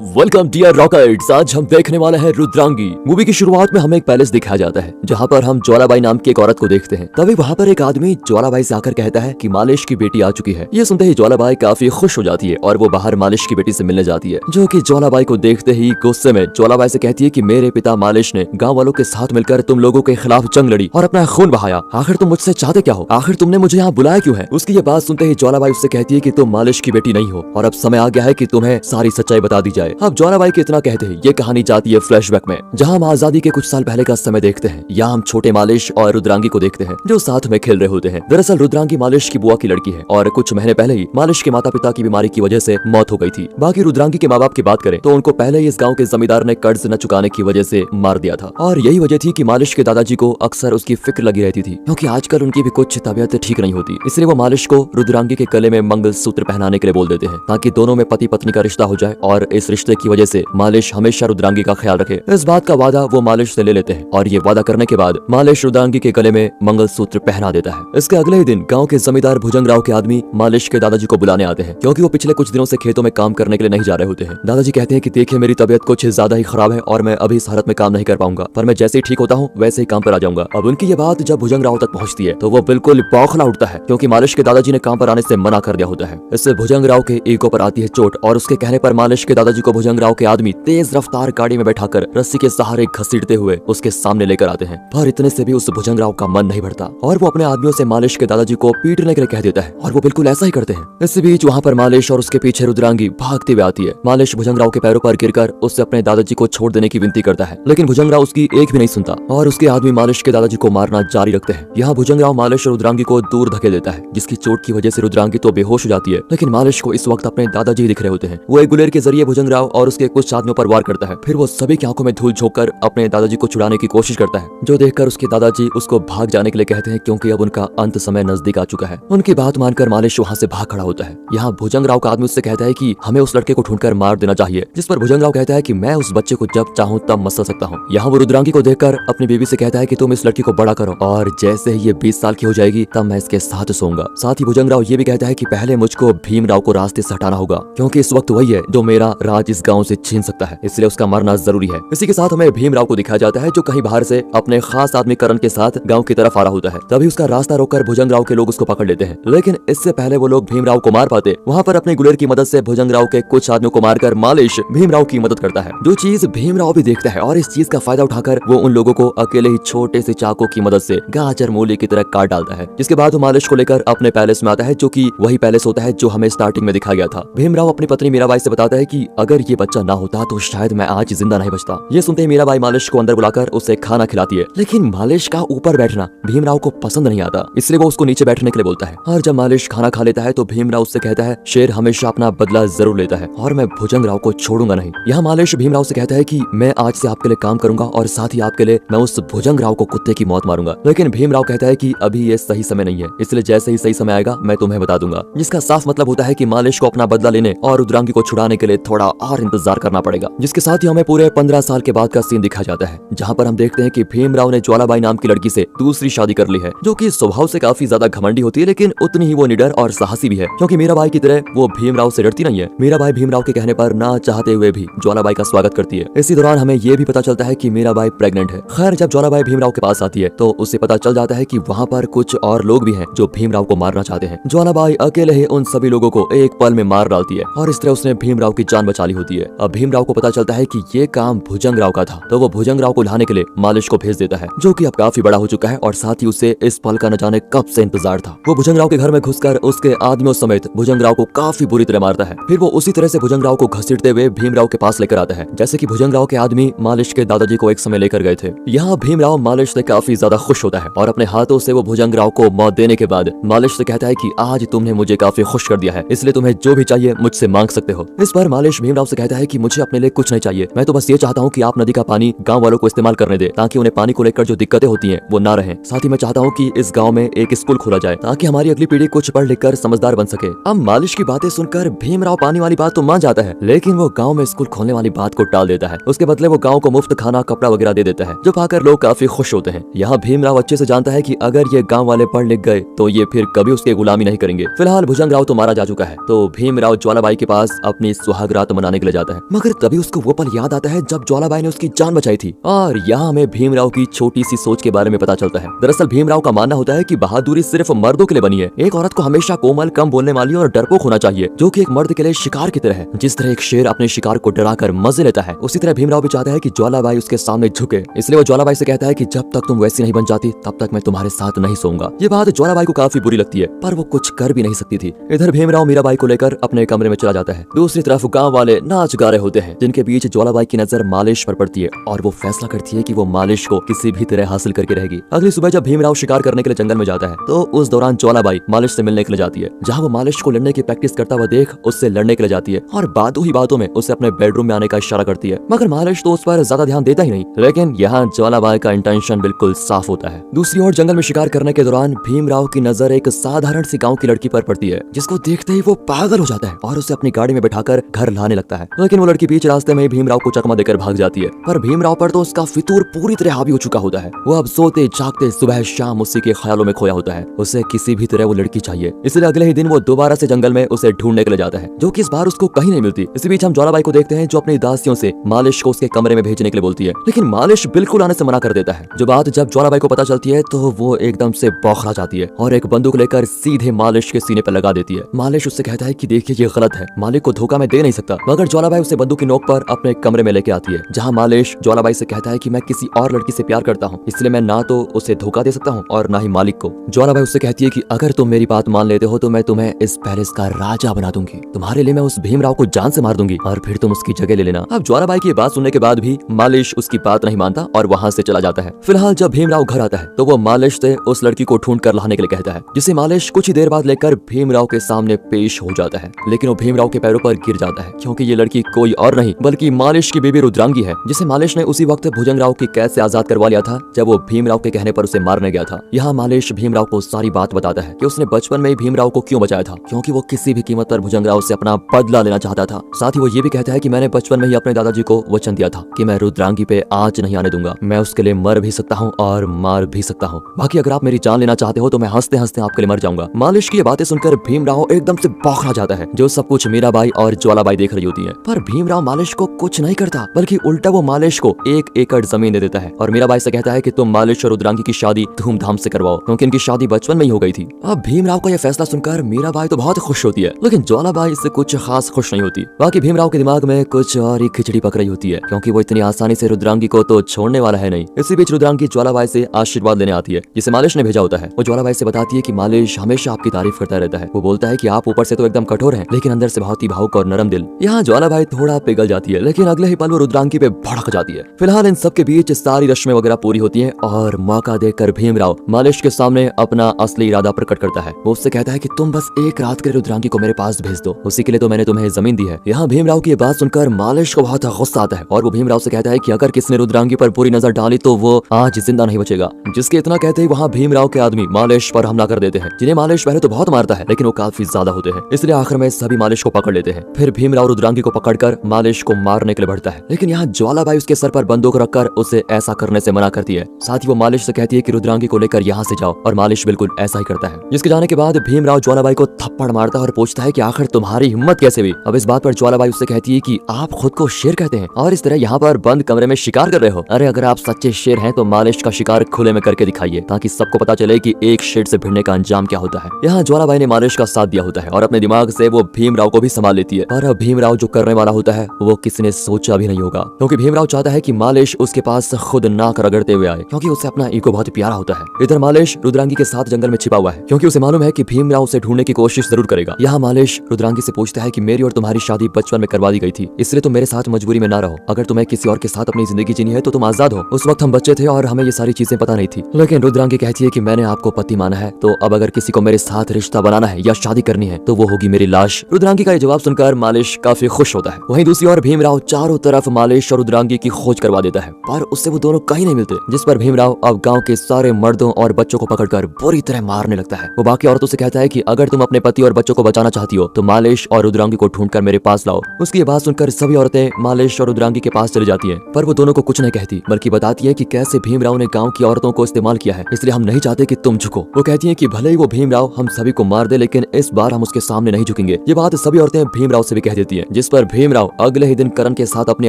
Welcome dear rockets. आज हम देखने वाले हैं रुद्रांगी। मूवी की शुरुआत में हमें एक पैलेस दिखाया जाता है जहाँ पर हम ज्वालाबाई नाम की एक औरत को देखते हैं। तभी वहाँ पर एक आदमी ज्वालाबाई से आकर कहता है कि मालिश की बेटी आ चुकी है। ये सुनते ही ज्वालाबाई काफी खुश हो जाती है और वो बाहर मालिश की बेटी से मिलने जाती है, जो कि ज्वालाबाई को देखते ही गुस्से में ज्वालाबाई से कहती है कि मेरे पिता मालिश ने गाँव वालों के साथ मिलकर तुम लोगों के खिलाफ जंग लड़ी और अपना खून बहाया। आखिर तुम मुझसे चाहते क्या हो? आखिर तुमने मुझे यहाँ बुलाया क्यों है? उसकी ये बात सुनते ही ज्वालाबाई उससे कहती है कि तुम मालिश की बेटी नहीं हो और अब समय आ गया है कि तुम्हें सारी सच्चाई बता दी जाए। अब ज्वालाबाई के इतना कहते ही ये कहानी जाती है फ्लैशबैक में, जहाँ हम आजादी के कुछ साल पहले का समय देखते हैं। यहाँ हम छोटे मालिश और रुद्रांगी को देखते हैं जो साथ में खेल रहे होते हैं। दरअसल रुद्रांगी मालिश की बुआ की लड़की है और कुछ महीने पहले ही मालिश के माता पिता की बीमारी की वजह से मौत हो गई थी। बाकी रुद्रांगी के माँ बाप की बात करें तो उनको पहले ही इस गाँव के जमींदार ने कर्ज न चुकाने की वजह से मार दिया था और यही वजह थी कि मालिश के दादाजी को अक्सर उसकी फिक्र लगी रहती थी, क्योंकि आजकल उनकी भी कुछ तबीयत ठीक नहीं होती। इसलिए वो मालिश को रुद्रांगी के गले में मंगलसूत्र पहनाने के लिए बोल देते हैं ताकि दोनों में पति पत्नी का रिश्ता हो जाए और इस रिश्ते की वजह से मालिश हमेशा रुद्रांगी का ख्याल रखे। इस बात का वादा वो मालिश से ले लेते हैं और ये वादा करने के बाद मालिश रुद्रांगी के गले में मंगलसूत्र पहना देता है। इसके अगले ही दिन गांव के जमींदार भुजंगराव के आदमी मालिश के दादाजी को बुलाने आते हैं, क्योंकि वो पिछले कुछ दिनों से खेतों में काम करने के लिए नहीं जा रहे होते हैं। दादाजी कहते हैं कि देखिए मेरी तबीयत कुछ ज्यादा ही खराब है और मैं अभी इस हालत में काम नहीं कर पाऊंगा, पर मैं जैसे ही ठीक होता हूँ वैसे ही काम पर आ जाऊंगा। अब उनकी ये बात जब भुजंगराव तक पहुंचती है तो वो बिल्कुल बौखला उठता है, क्योंकि मालिश के दादाजी ने काम पर आने से मना कर दिया होता है। इससे भुजंगराव के ईगो पर आती है चोट और उसके कहने पर मालिश के दादाजी को भुजंगराव के आदमी तेज रफ्तार गाड़ी में बैठाकर रस्सी के सहारे घसीटते हुए उसके सामने लेकर आते हैं। पर इतने से भी उस भुजंगराव का मन नहीं भरता और वो अपने आदमियों से मालिश के दादाजी को पीटने के लिए कह देता है और वो बिल्कुल ऐसा ही करते हैं। इस बीच वहाँ पर मालिश और उसके पीछे रुद्रांगी भागती हुई आती है। मालिश भुजंगराव के पैरों पर गिरकर उससे अपने दादाजी को छोड़ देने की विनती करता है, लेकिन भुजंगराव उसकी एक भी नहीं सुनता और उसके आदमी मालिश के दादाजी को मारना जारी रखते हैं। यहाँ भुजंगराव मालिश और रुद्रांगी को दूर धकेल देता है, जिसकी चोट की वजह से रुद्रांगी तो बेहोश हो जाती है, लेकिन मालिश को इस वक्त अपने दादाजी दिख रहे होते हैं। वो एक गुलेर के जरिए भुजंगराव और उसके कुछ आदमियों पर वार करता है। फिर वो सभी की आंखों में धूल झोंककर अपने दादाजी को छुड़ाने की कोशिश करता है, जो देखकर उसके दादाजी उसको भाग जाने के लिए कहते हैं, क्योंकि अब उनका अंत समय नजदीक आ चुका है। उनकी बात मानकर मालिश वहाँ से भाग खड़ा होता है। यहाँ भुजंगराव का आदमी उससे कहता है कि हमें उस लड़के को ढूंढकर मार देना चाहिए, जिस पर भुजंगराव कहता है कि मैं उस बच्चे को जब चाहूँ तब मसल सकता हूँ। यहाँ वो रुद्रांगी को देखकर अपनी बीवी से कहता है कि तुम इस लड़की को बड़ा करो और जैसे ही ये 20 साल की हो जाएगी तब मैं इसके साथ सोऊंगा। साथ ही भुजंगराव ये भी कहता है कि पहले मुझको भीमराव को रास्ते से हटाना होगा, क्योंकि इस वक्त वही है जो मेरा राज इस गाँव से छीन सकता है, इसलिए उसका मरना जरूरी है। इसी के साथ हमें भीमराव को दिखाया जाता है जो कहीं बाहर से अपने खास आदमी करण के साथ गांव की तरफ आ रहा होता है। तभी उसका रास्ता रोककर भुजंगराव के लोग उसको पकड़ लेते हैं, लेकिन इससे पहले वो लोग भीमराव को मार पाते वहाँ पर अपने गुलेर की मदद से भुजंगराव के कुछ आदमियों को मारकर मालिश भीमराव की मदद करता है, जो चीज भीमराव भी देखता है और इस चीज का फायदा उठाकर वो उन लोगों को अकेले ही छोटे से चाकू की मदद से गाजर मूली की तरह काट डालता है। जिसके बाद वो मालिश को लेकर अपने पैलेस में आता है, जो कि वही पैलेस होता है जो हमें स्टार्टिंग में दिखाया गया था। भीमराव अपनी पत्नी मीराबाई से बताता है कि अगर ये बच्चा ना होता तो शायद मैं आज जिंदा नहीं बचता। ये सुनते ही मीराबाई मालिश को अंदर बुलाकर उसे खाना खिलाती है, लेकिन मालिश का ऊपर बैठना भीमराव को पसंद नहीं आता, इसलिए वो उसको नीचे बैठने के लिए बोलता है। और जब मालिश खाना खा लेता है तो भीमराव उससे कहता है शेर हमेशा अपना बदला जरूर लेता है और मैं भुजंगराव को छोड़ूंगा नहीं। यहाँ मालिश भीमराव से कहता है कि मैं आज से आपके लिए काम करूंगा और साथ ही आपके लिए मैं उस भुजंगराव को कुत्ते की मौत मारूंगा, लेकिन भीमराव कहता है कि अभी ये सही समय नहीं है, इसलिए जैसे ही सही समय आएगा मैं तुम्हें बता दूंगा। जिसका साफ मतलब होता है कि मालिश को अपना बदला लेने और रुद्रांगी को छुड़ाने के लिए थोड़ा और इंतजार करना पड़ेगा। जिसके साथ ही हमें पूरे 15 साल के बाद का सीन दिखाया जाता है, जहाँ पर हम देखते हैं कि भीमराव ने ज्वालाबाई नाम की लड़की से दूसरी शादी कर ली है, जो कि स्वभाव से काफी ज्यादा घमंडी होती है, लेकिन उतनी ही वो निडर और साहसी भी है, क्योंकि मीराबाई की तरह वो भीमराव से डरती नहीं है। मीराबाई भीमराव के कहने पर ना चाहते हुए भी ज्वालाबाई का स्वागत करती है। इसी दौरान हमें ये भी पता चलता है कि मीराबाई प्रेग्नेंट है। खैर जब ज्वालाबाई भीमराव के पास आती है तो उसे पता चल जाता है कि वहाँ पर कुछ और लोग भी हैं जो भीमराव को मारना चाहते हैं। ज्वालाबाई अकेले ही उन सभी लोगों को एक पल में मार डालती है और इस तरह उसने भीमराव की जान बचा ली होती है। अब भीमराव को पता चलता है कि ये काम भुजंगराव का था, तो वो भुजंगराव को लाने के लिए मालिश को भेज देता है, जो कि अब काफी बड़ा हो चुका है और साथ ही उसे इस पल का न जाने कब से इंतजार था। वो भुजंगराव के घर में घुसकर उसके आदमियों समेत भुजंगराव को काफी बुरी तरह मारता है। फिर वो उसी तरह से भुजंगराव को घसीटते हुए भीमराव के पास लेकर आता है, जैसे कि भुजंगराव के आदमी मालिश के दादाजी को एक समय लेकर गए थे। यहाँ भीमराव मालिश से काफी ज्यादा खुश होता है और अपने हाथों से वो भुजंगराव को मौत देने के बाद मालिश से कहता है कि आज तुमने मुझे काफी खुश कर दिया है, इसलिए तुम्हें जो भी चाहिए मुझसे मांग सकते हो। इस पर मालिश भीमराव से कहता है कि मुझे अपने लिए कुछ नहीं चाहिए, मैं तो बस ये चाहता हूँ कि आप नदी का पानी गाँव वालों को इस्तेमाल करने दे, ताकि उन्हें पानी को लेकर जो दिक्कतें होती हैं वो ना रहें। साथ ही मैं चाहता हूँ कि इस गाँव में एक स्कूल खोला जाए ताकि हमारी अगली पीढ़ी कुछ पढ़ लिख कर समझदार बन सके। अब मालिश की बातें सुनकर भीमराव पानी वाली बात तो मान जाता है, लेकिन वो गाँव में स्कूल खोलने वाली बात को टाल देता है। उसके बदले वो गाँव को मुफ्त खाना कपड़ा वगैरह दे देता है, जो पाकर लोग काफी खुश होते हैं। यहाँ भीमराव अच्छे से जानता है कि अगर ये गाँव वाले पढ़ लिख गए तो ये फिर कभी उसकी गुलामी नहीं करेंगे। फिलहाल भुजंगराव तो मारा जा चुका है, तो भीमराव ज्वालाबाई के पास अपनी सुहागरात मनाने लाने के लिए जाता है, मगर तभी उसको वो पल याद आता है जब ज्वालाबाई ने उसकी जान बचाई थी। और यहाँ हमें भीमराव की छोटी सी सोच के बारे में पता चलता है। दरअसल भीमराव का मानना होता है कि बहादुरी सिर्फ मर्दों के लिए बनी है। एक औरत को हमेशा कोमल, कम बोलने वाली और डरपोक होना चाहिए, जो कि एक मर्द के लिए शिकार की तरह है। जिस तरह एक शेर अपने शिकार को डराकर मजे लेता है, उसी तरह भीमराव भी चाहता है कि ज्वालाबाई उसके सामने झुके। इसलिए वो ज्वालाबाई से कहता है कि जब तक तुम वैसी नहीं बन जाती तब तक मैं तुम्हारे साथ नहीं सोऊंगा। ये बात ज्वालाबाई को काफी बुरी लगती है, पर वो कुछ कर भी नहीं सकती थी। इधर भीमराव मीराबाई को लेकर अपने कमरे में चला जाता है। दूसरी तरफ गांव वाले नाच गा रहे होते हैं, जिनके बीच ज्वालाबाई की नजर मालिश पर पड़ती है और वो फैसला करती है कि वो मालिश को किसी भी तरह हासिल करके रहेगी। अगली सुबह जब भीमराव शिकार करने के लिए जंगल में जाता है, तो उस दौरान ज्वालाबाई मालिश से मिलने के लिए जाती है, जहाँ वो मालिश को लड़ने की प्रैक्टिस करता हुआ देख उससे लड़ने के लिए जाती है और बातों ही बातों में उसे अपने बेडरूम में आने का इशारा करती है। मगर मालिश तो उस पर ज्यादा ध्यान देता ही नहीं, लेकिन यहाँ ज्वालाबाई का इंटेंशन बिल्कुल साफ होता है। दूसरी ओर जंगल में शिकार करने के दौरान भीमराव की नजर एक साधारण सी गाँव की लड़की पर पड़ती है, जिसको देखते ही वो पागल हो जाता है और उसे अपनी गाड़ी में बैठाकर घर लाने लगता है। लेकिन वो लड़की बीच रास्ते में भीमराव को चकमा देकर भाग जाती है, पर भीमराव पर तो उसका फितूर पूरी तरह हावी हो चुका होता है। वो अब सोते जागते सुबह शाम उसी के ख्यालों में खोया होता है। उसे किसी भी तरह वो लड़की चाहिए, इसलिए अगले ही दिन वो दोबारा से जंगल में उसे ढूंढने के लिए जाता है, जो कि इस बार उसको कहीं नहीं मिलती। इसी बीच हम ज्वालाबाई को देखते हैं, जो अपनी दासियों से मालिश को उसके कमरे में भेजने के लिए बोलती है, लेकिन मालिश बिल्कुल आने से मना कर देता है। जो बात जब ज्वालाबाई को पता चलती है, तो वो एकदम से बौखला जाती है और एक बंदूक लेकर सीधे मालिश के सीने पर लगा देती है। मालिश उससे कहता है कि देखिए ये गलत है, मालिक को धोखा मैं दे नहीं सकता। मगर ज्वालाबाई उसे बंदूक की नोक पर अपने कमरे में लेके आती है, जहाँ मालिश ज्वालाबाई से कहता है कि मैं किसी और लड़की से प्यार करता हूँ, इसलिए मैं ना तो उसे धोखा दे सकता हूँ और ना ही मालिक को। ज्वालाबाई उससे कहती है कि अगर तुम मेरी बात मान लेते हो तो मैं तुम्हें इस पैलेस का राजा बना दूंगी, तुम्हारे लिए मैं उस भीमराव को जान से मार दूंगी और फिर तुम उसकी जगह ले लेना। अब ज्वालाबाई की बात सुनने के बाद भी मालिश उसकी बात नहीं मानता और वहाँ से चला जाता है। फिलहाल जब भीमराव घर आता है, तो वो मालिश से उस लड़की को ढूंढ कर लाने के लिए कहता है, जिसे मालिश कुछ ही देर बाद लेकर भीमराव के सामने पेश हो जाता है। लेकिन वो भीमराव के पैरों पर गिर जाता है, क्योंकि ये लड़की कोई और नहीं बल्कि मालिश की बीबी रुद्रांगी है, जिसे मालिश ने उसी वक्त भुजंगराव की कैद से आजाद करवा लिया था जब वो भीमराव के कहने पर उसे मारने गया था। यहाँ मालिश भीमराव को सारी बात बताता है कि उसने बचपन में ही भीमराव को क्यों बचाया था, क्योंकि वो किसी भी कीमत पर भुजंगराव से अपना बदला लेना चाहता था। साथ ही वो ये भी कहता है कि मैंने बचपन में ही अपने दादाजी को वचन दिया था कि मैं रुद्रांगी पे आंच नहीं आने दूंगा, मैं उसके लिए मर भी सकता हूँ और मार भी सकता हूँ, बाकी अगर आप मेरी जान लेना चाहते हो तो मैं हंसते हंसते आपके लिए मर जाऊंगा। मालिश की ये बातें सुनकर भीमराव एकदम से बौखला जाता है, जो सब कुछ मीराबाई और ज्वालाबाई देख रही होती है। पर भीमराव मालिश को कुछ नहीं करता, बल्कि उल्टा वो मालिश को 1 एकड़ जमीन दे देता है और मीराबाई से कहता है कि तुम मालिश और रुद्रांगी की शादी धूमधाम से करवाओ, क्योंकि इनकी शादी बचपन में ही हो गई थी। अब भीमराव का यह फैसला सुनकर मीराबाई तो बहुत खुश होती है, लेकिन ज्वालाबाई इससे कुछ खास खुश नहीं होती। बाकी भीमराव के दिमाग में कुछ और ही खिचड़ी पक रही होती है, क्योंकि वो इतनी आसानी से रुद्रांगी को तो छोड़ने वाला है नहीं। इसी बीच रुद्रांगी ज्वालाबाई से आशीर्वाद लेने आती है, जिसे मालिश ने भेजा होता है। वो ज्वालाबाई से बताती है कि मालिश हमेशा आपकी तारीफ करता रहता है। वो बोलता है कि आप ऊपर से तो एकदम कठोर हैं, लेकिन अंदर से बहुत ही भावुक और नरम दिल। यहाँ ज्वालाबाई थोड़ा पिघल जाती है, लेकिन अगले ही पल वो रुद्रांगी पे भड़क जाती है। फिलहाल इन सब के बीच सारी रस्में वगैरह पूरी होती हैं और मौका देकर भीमराव मालिश के सामने अपना असली इरादा प्रकट करता है। वो उससे कहता है कि तुम बस एक रात के लिए रुद्रांगी को मेरे पास भेज दो, उसी के लिए तो मैंने तुम्हें जमीन दी है। यहाँ भीमराव की बात सुनकर मालिश को बहुत गुस्सा आता है और वो भीमराव से कहता है कि अगर किसने रुद्रांगी पर बुरी नजर डाली तो वो आज जिंदा नहीं बचेगा। जिसके इतना कहते ही वहाँ भीमराव के आदमी मालिश पर हमला कर देते हैं, जिन्हें मालिश पहले तो बहुत मारता है, लेकिन वो काफी ज्यादा होते हैं, इसलिए आखिर में सभी मालिश को पकड़ लेते हैं। फिर भीमराव रुद्रांगी को पकड़कर मालिश को मारने के लिए बढ़ता है, लेकिन यहाँ ज्वालाबाई उसके सर पर बंदूक रखकर उसे ऐसा करने से मना करती है। साथ ही वो मालिश से कहती है कि रुद्रांगी को लेकर यहाँ से जाओ, और मालिश बिल्कुल ऐसा ही करता है। जिसके जाने के बाद भीमराव ज्वालाबाई को थप्पड़ मारता है और पूछता है कि आखिर तुम्हारी हिम्मत कैसे हुई। अब इस बात पर ज्वालाबाई उससे कहती है कि आप खुद को शेर कहते हैं और इस तरह यहाँ पर बंद कमरे में शिकार कर रहे हो। अरे अगर आप सच्चे शेर हैं तो मालिश का शिकार खुले में करके दिखाइए, ताकि सबको पता चले कि एक शेर से भिड़ने का अंजाम क्या होता है। यहाँ ज्वालाबाई ने मालिश का साथ दिया होता है और अपने दिमाग से वो भीमराव को भी संभाल लेती है। पर अब भीमराव जो करने वाला होता है वो किसी ने सोचा भी नहीं होगा, क्योंकि भीमराव चाहता है कि मालिश उसके पास खुद नाक रगड़ते हुए आए, क्योंकि उसे अपना ईगो बहुत प्यारा होता है। इधर मालिश रुद्रांगी के साथ जंगल में छिपा हुआ है, क्योंकि उसे मालूम है कि भीमराव उसे ढूंढने की कोशिश जरूर करेगा। यहाँ मालिश रुद्रांगी से पूछता है कि मेरी और तुम्हारी शादी बचपन में करवा दी गई थी, इसलिए तुम मेरे साथ मजबूरी में ना रहो। अगर तुम्हें किसी और के साथ अपनी जिंदगी जीनी है तो तुम आजाद हो। उस वक्त हम बच्चे थे और हमें ये सारी चीजें पता नहीं थी, लेकिन रुद्रांगी कहती है कि मैंने आपको पति माना है, तो अब अगर किसी को मेरे साथ रिश्ता बनाना है या शादी करनी है तो वो होगी मेरी लाश। रुद्रांगी का ये जवाब सुनकर मालिश काफी खुश होता है। वहीं दूसरी ओर भीमराव चारों तरफ मालिश और रुद्रांगी की खोज करवा देता है, पर उससे वो दोनों कहीं नहीं मिलते। जिस पर भीमराव अब गांव के सारे मर्दों और बच्चों को पकड़कर बुरी तरह मारने लगता है। वो बाकी औरतों से कहता है कि अगर तुम अपने पति और बच्चों को बचाना चाहती हो तो मालिश और रुद्रांगी को ढूंढकर मेरे पास लाओ। उसकी ये बात सुनकर सभी औरतें मालिश और रुद्रांगी के पास चली जाती हैं, पर वो दोनों को कुछ नहीं कहती, बल्कि बताती है कि कैसे भीमराव ने गांव की औरतों को इस्तेमाल किया है, इसलिए हम नहीं चाहते कि तुम झुको। वो कहती है कि भले ही वो भीमराव हम सभी को मार दे, लेकिन इस बार हम उसके सामने नहीं झुकेंगे। ये बात सभी औरतें भीमराव से भी कह देती है, जिस पर भीमराव अगले ही दिन करण के साथ अपने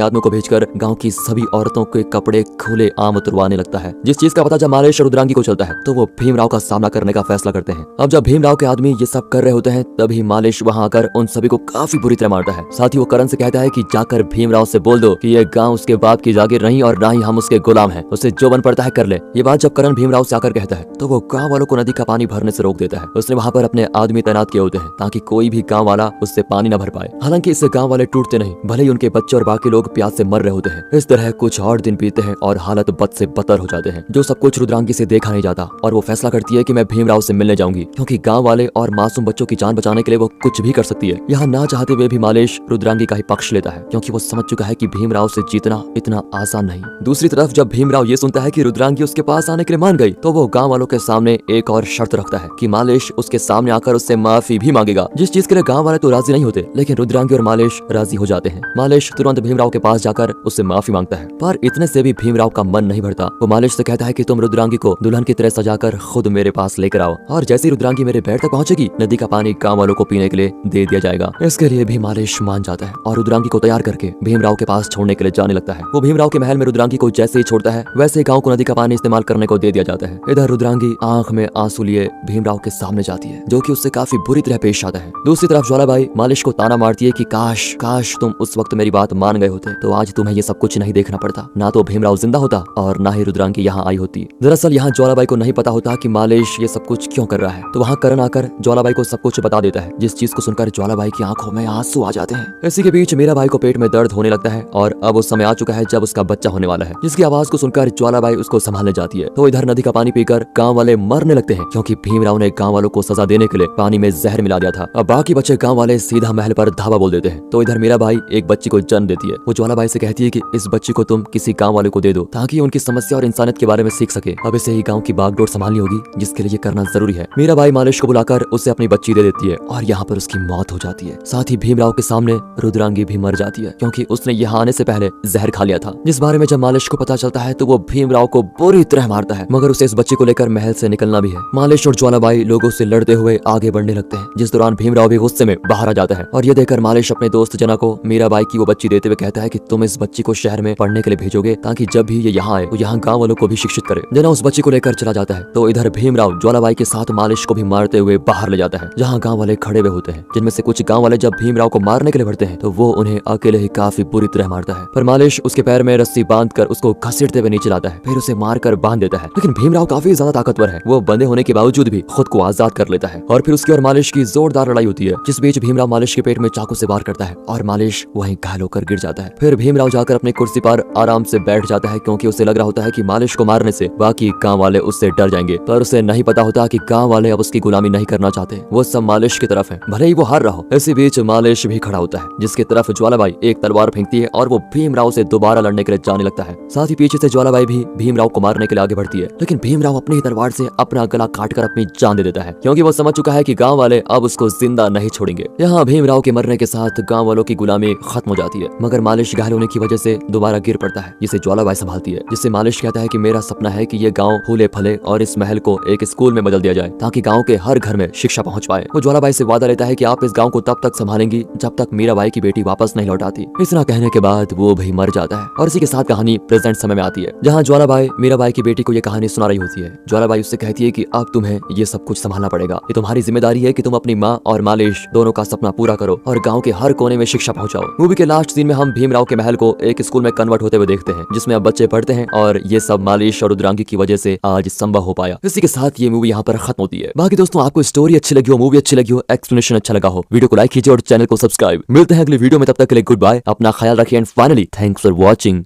आदमियों को भेजकर गाँव की सभी औरतों के कपड़े खुले आम उतरवाने लगता है। जिस चीज का पता जब मालेश और रुद्रांगी को चलता है तो वो भीमराव का सामना करने का फैसला करते हैं। अब जब भीमराव के आदमी ये सब कर रहे होते हैं तभी मालेश वहाँ आकर उन सभी को काफी बुरी तरह मारता है। साथ ही वो करण से कहता है कि जाकर भीमराव से बोल दो कि ये गांव उसके बाप की जागीर नहीं और ना ही हम उसके गुलाम हैं, उसे जो बन पड़ता है कर ले। ये बात जब करण भीमराव से आकर कहता है तो वो गांव वालों को नदी का पानी भरने से रोक देता है। उसने वहाँ पर अपने आदमी तैनात किए होते हैं ताकि कोई भी गाँव वाला उससे पानी न भर पाए। हालांकि इससे गाँव वाले टूटते नहीं, भले ही उनके बच्चे और बाकी लोग प्यास से मर रहे होते हैं। इस तरह कुछ और दिन बीतते हैं और हालत बद से बदतर हो जाते हैं। जो सब कुछ रुद्रांगी से देखा नहीं जाता और वो फैसला करती है कि मैं भीमराव से मिलने जाऊंगी, क्योंकि गांव वाले और मासूम बच्चों की जान बचाने के लिए वो कुछ भी कर सकती है। यहाँ ना चाहते हुए भी मालेश रुद्रांगी का ही पक्ष लेता है, क्योंकि वो समझ चुका है कि भीमराव से जीतना इतना आसान नहीं। दूसरी तरफ जब भीमराव ये सुनता है कि रुद्रांगी उसके पास आने के लिए मान गई तो वो गाँव वालों के सामने एक और शर्त रखता है कि मालेश उसके सामने आकर उससे माफी भी मांगेगा, जिस चीज के लिए गाँव वाले तो राजी नहीं होते, लेकिन रुद्रांगी और मालेश राजी हो जाते हैं। मालेश तुरंत भीमराव के पास जाकर उससे माफी मांगता है, पर इतने से भी भीमराव का मन नहीं भरता। वो मालेश से कहता है कि तुम रुद्रांगी को दुल्हन की तरह सजाकर खुद मेरे पास लेकर आओ और जैसे रुद्रांगी मेरे बेड तक पहुंचेगी नदी का पानी गाँव वालों को पीने के लिए दे दिया जाएगा। इसके लिए भी मालेश मान जाता है और रुद्रांगी को तैयार करके भीमराव के पास छोड़ने के लिए जाने लगता है। वो भीमराव के महल में रुद्रांगी को जैसे ही छोड़ता है वैसे गाँव को नदी का पानी इस्तेमाल करने को दे दिया जाता है। इधर रुद्रांगी आंख में आंसू लिए भीमराव के सामने जाती है, जो कि उससे काफी बुरी तरह पेश आता है। दूसरी तरफ ज्वालाबाई मालिश को ताना मारती है कि काश तुम उस वक्त मेरी बात मान गए होते तो आज तुम्हें ये सब कुछ नहीं देखना पड़ता, ना तो भीमराव जिंदा होता और ना ही रुद्रांगी यहाँ आई होती। दरअसल यहाँ ज्वालाबाई को नहीं पता होता कि मालिश ये सब कुछ क्यों कर रहा है, तो वहाँ करण आकर ज्वालाबाई को सब कुछ बता देता है, जिस चीज को सुनकर ज्वालाबाई की आंखों में आंसू आ जाते हैं। इसी के बीच मीराबाई को पेट में दर्द होने लगता है और अब उस समय आ चुका है जब उसका बच्चा होने वाला है, जिसकी आवाज को सुनकर ज्वालाबाई उसको संभालने जाती है। तो इधर नदी का पानी पीकर गाँव वाले मरने लगते हैं, क्योंकि भीमराव ने गाँव वालों को सजा देने के लिए पानी में जहर मिला दिया था। अब बाकी बच्चे गाँव वाले सीधा महल पर धावा बोल देते हैं। तो इधर मीराबाई एक बच्ची को जन्म देती है। वो ज्वालाबाई से कहती है कि इस बच्ची को तुम किसी गाँव वाले को दे दो ताकि उनकी समस्या और इंसानियत के बारे में सीख सके। अब इसे ही गाँव की बागडोर संभालनी होगी, जिसके लिए करना जरूरी है। मीराबाई मालिश को बुलाकर उसे अपनी बच्ची दे देती है और यहाँ पर उसकी मौत हो जाती है। साथ ही भीमराव के सामने रुद्रांगी भी मर जाती है, क्योंकि उसने यहाँ आने से पहले जहर खा लिया था, जिस बारे में जब मालिश को पता चलता है तो वो भीमराव को बुरी तरह मारता है, मगर उसे इस बच्ची को लेकर महल से निकलना भी है। मालिश और ज्वालाबाई लोगों से लड़ते हुए आगे बढ़ने लगते हैं, जिस दौरान भीमराव भी गुस्से में बाहर आ जाता है और ये देखकर मालिश अपने दोस्त जना को मीराबाई की वो बच्ची देते हुए कहता है कि तुम इस बच्ची को शहर में पढ़ने के लिए भेजोगे ताकि जब भी ये यहाँ आए तो यहाँ गाँव वालों को भी शिक्षित करे। जना उस बच्ची को लेकर चला जाता है। तो इधर भीमराव ज्वालाबाई के साथ मालिश को भी मारते हुए बाहर ले जाता है, जहाँ गाँव वाले खड़े हुए होते हैं, जिनमें से कुछ गाँव वाले जब भीमराव को मारने के लिए बढ़ते हैं तो वो उन्हें अकेले ही काफी बुरी तरह मारता है। पर मालिश उसके पैर में रस्सी बांधकर उसको घसीटते हुए नीचे लाता है, फिर उसे मारकर बांध देता है। लेकिन भीमराव काफी ज्यादा ताकतवर है, वो बंधे होने के बावजूद भी खुद को आजाद कर लेता है और फिर उसकी और मालिश की जोरदार लड़ाई होती है, जिस बीच भीमराव मालिश के पेट में चाकू से वार करता है और मालिश वहीं घायल होकर गिर जाता है। फिर भीमराव जाकर अपनी कुर्सी पर आराम से बैठ जाता है, क्योंकि उसे लग रहा होता है कि मालिश को मारने से बाकी गाँव वाले उससे डर जाएंगे। पर उसे नहीं पता होता कि गाँव वाले अब उसकी गुलामी नहीं करना चाहते, वो सब मालिश की तरफ है, भले ही वो हार रहा हो। इसी बीच मालिश भी खड़ा होता है, जिसकी तरफ ज्वालाबाई एक तलवार फेंकती है और वो भीमराव से दोबारा लड़ने के लिए जाने लगता है। साथ ही पीछे से ज्वालाबाई भी भीमराव को मारने के लिए आगे बढ़ती है, लेकिन भीमराव अपनी ही तलवार से अपना गला काटकर अपनी जान दे देता है, क्योंकि वो समझ चुका है कि गाँव वाले अब उसको जिंदा नहीं छोड़ेंगे। यहाँ भीमराव के मरने के साथ गाँव वालों की गुलामी खत्म हो जाती है, मगर मालिश घायल होने की वजह से दोबारा गिर पड़ता है, जिसे ज्वालाबाई संभालती है। जिससे मालिश कहता है कि मेरा सपना है कि ये गाँव फूले फले और इस महल को एक स्कूल में बदल दिया जाए ताकि गाँव के हर घर में शिक्षा पहुँच पाए। वो ज्वालाबाई से वादा लेता है कि आप इस गाँव को तब तक संभालेंगी जब तक मीराबाई की बेटी वापस नहीं लौट आती। इतना कहने के बाद वो भी मर जाता है और इसी के साथ कहानी प्रेजेंट समय में आती है, जहाँ ज्वालाबाई मीराबाई की बेटी को ये कहानी सुना रही होती है। ज्वालाबाई उससे कहती है कि अब तुम्हें ये सब कुछ संभालना पड़ेगा, ये तुम्हारी जिम्मेदारी है कि तुम अपनी माँ और मालिश दोनों का सपना पूरा करो और गाँव के हर कोने में शिक्षा पहुँचाओ। मूवी के लास्ट सीन में हम भीमराव के महल को एक स्कूल में कन्वर्ट होते हुए देखते हैं, जिसमें अब बच्चे पढ़ते हैं और ये सब मालिश और रुद्रांगी की वजह से आज संभव हो पाया। इसी के साथ ये मूवी यहाँ पर खत्म होती है। बाकी दोस्तों, आपको स्टोरी अच्छी लगी हो, मूवी अच्छी लगी हो, एक्सप्लेनेशन अच्छा लगा हो, वीडियो को लाइक कीजिए और चैनल को सब्सक्राइब। मिलते हैं अगली वीडियो में, तब तक के लिए गुड बाय, अपना ख्याल रखिए and finally thanks for watching.